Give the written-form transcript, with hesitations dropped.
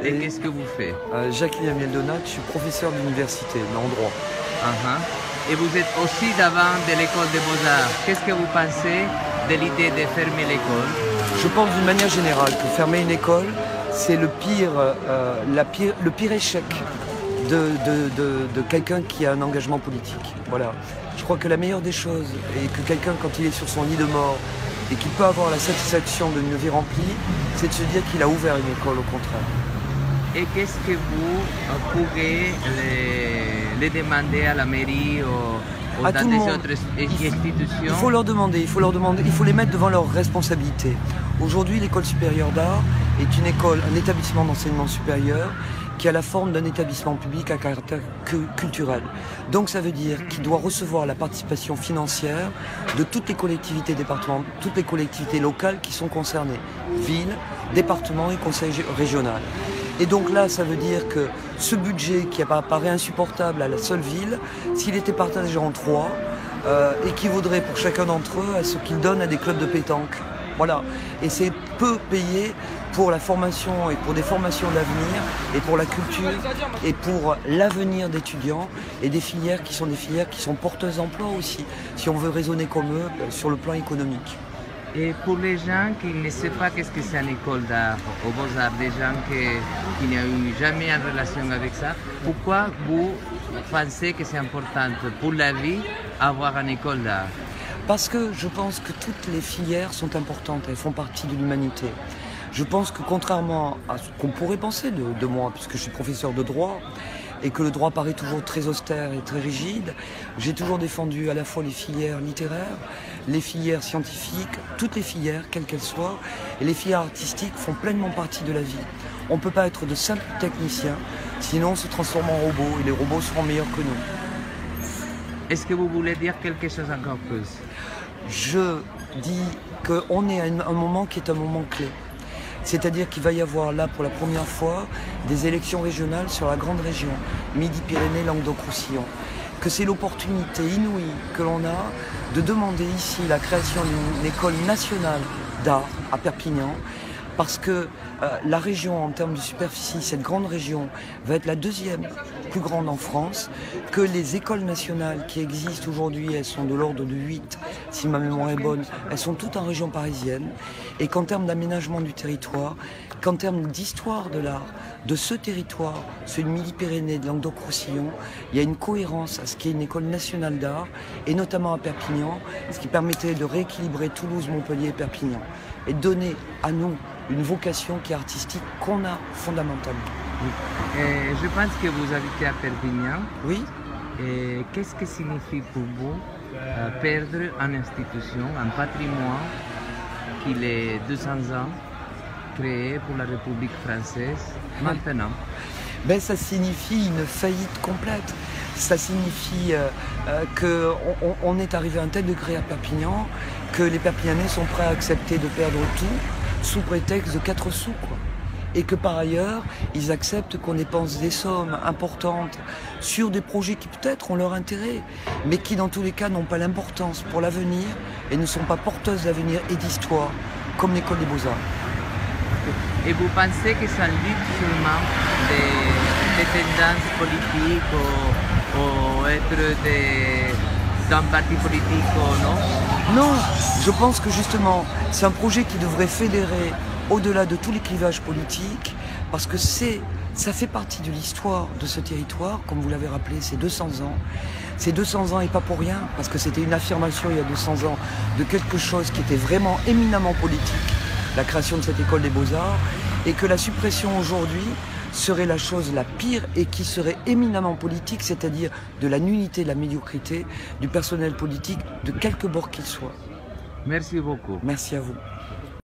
Et qu'est-ce que vous faites? Jacques Miel-Donat, je suis professeur d'université, mais en droit. Et vous êtes aussi devant de l'école des beaux-arts. Qu'est-ce que vous pensez de l'idée de fermer l'école? Je pense d'une manière générale que fermer une école, c'est le pire échec de quelqu'un qui a un engagement politique. Voilà. Je crois que la meilleure des choses, et que quelqu'un, quand il est sur son lit de mort, et qu'il peut avoir la satisfaction d'une vie remplie, c'est de se dire qu'il a ouvert une école, au contraire. Et qu'est-ce que vous pouvez les demander à la mairie ou À dans tout le des monde. autres institutions? Il faut leur demander, il faut les mettre devant leurs responsabilités. Aujourd'hui, l'école supérieure d'art est un établissement d'enseignement supérieur qui a la forme d'un établissement public à caractère culturel. Donc ça veut dire qu'il doit recevoir la participation financière de toutes les collectivités départementales, toutes les collectivités locales qui sont concernées, villes, départements et conseils régionaux. Et donc là, ça veut dire que ce budget qui apparaît insupportable à la seule ville, s'il était partagé en trois, équivaudrait pour chacun d'entre eux à ce qu'ils donnent à des clubs de pétanque. Voilà. Et c'est peu payé pour la formation et pour des formations d'avenir et pour la culture et pour l'avenir d'étudiants et des filières qui sont porteuses d'emploi aussi, si on veut raisonner comme eux sur le plan économique. Et pour les gens qui ne savent pas qu'est-ce que c'est une école d'art, aux Beaux-Arts, des gens qui n'ont eu jamais en relation avec ça, pourquoi vous pensez que c'est important pour la vie avoir une école d'art? Parce que je pense que toutes les filières sont importantes, elles font partie de l'humanité. Je pense que contrairement à ce qu'on pourrait penser de moi, puisque je suis professeur de droit, et que le droit paraît toujours très austère et très rigide, j'ai toujours défendu à la fois les filières littéraires, les filières scientifiques, toutes les filières, quelles qu'elles soient, et les filières artistiques font pleinement partie de la vie. On ne peut pas être de simples techniciens, sinon on se transforme en robots, et les robots seront meilleurs que nous. Est-ce que vous voulez dire quelque chose encore plus? Je dis qu'on est à un moment qui est un moment clé. C'est-à-dire qu'il va y avoir là pour la première fois des élections régionales sur la grande région, Midi-Pyrénées, Languedoc-Roussillon. Que c'est l'opportunité inouïe que l'on a de demander ici la création d'une école nationale d'art à Perpignan, parce que la région, en termes de superficie, cette grande région, va être la deuxième plus grande en France, que les écoles nationales qui existent aujourd'hui, elles sont de l'ordre de 8, si ma mémoire est bonne, elles sont toutes en région parisienne, et qu'en termes d'aménagement du territoire, qu'en termes d'histoire de l'art, de ce territoire, celui de Midi-Pyrénées, de Languedoc-Roussillon, il y a une cohérence à ce qui est une école nationale d'art, et notamment à Perpignan, ce qui permettait de rééquilibrer Toulouse, Montpellier et Perpignan, et de donner à nous une vocation qui est artistique qu'on a fondamentalement. Je pense que vous habitez à Perpignan. Oui. Et qu'est-ce que signifie pour vous perdre une institution, un patrimoine qui est 200 ans, créé pour la République française, maintenant? Ben, ça signifie une faillite complète. Ça signifie qu'on est arrivé à un tel degré à Perpignan que les Perpignanais sont prêts à accepter de perdre tout sous prétexte de 4 sous, quoi. Et que par ailleurs, ils acceptent qu'on dépense des sommes importantes sur des projets qui peut-être ont leur intérêt, mais qui dans tous les cas n'ont pas l'importance pour l'avenir et ne sont pas porteuses d'avenir et d'histoire, comme l'école des Beaux-Arts. Et vous pensez que ça lutte seulement des tendances politiques ou être d'un parti politique ou non? Non, je pense que justement, c'est un projet qui devrait fédérer au-delà de tous les clivages politiques, parce que ça fait partie de l'histoire de ce territoire, comme vous l'avez rappelé, c'est 200 ans. C'est 200 ans et pas pour rien, parce que c'était une affirmation il y a 200 ans de quelque chose qui était vraiment éminemment politique, la création de cette école des Beaux-Arts, et que la suppression aujourd'hui serait la chose la pire et qui serait éminemment politique, c'est-à-dire de la nullité, de la médiocrité du personnel politique de quelque bord qu'il soit. Merci beaucoup. Merci à vous.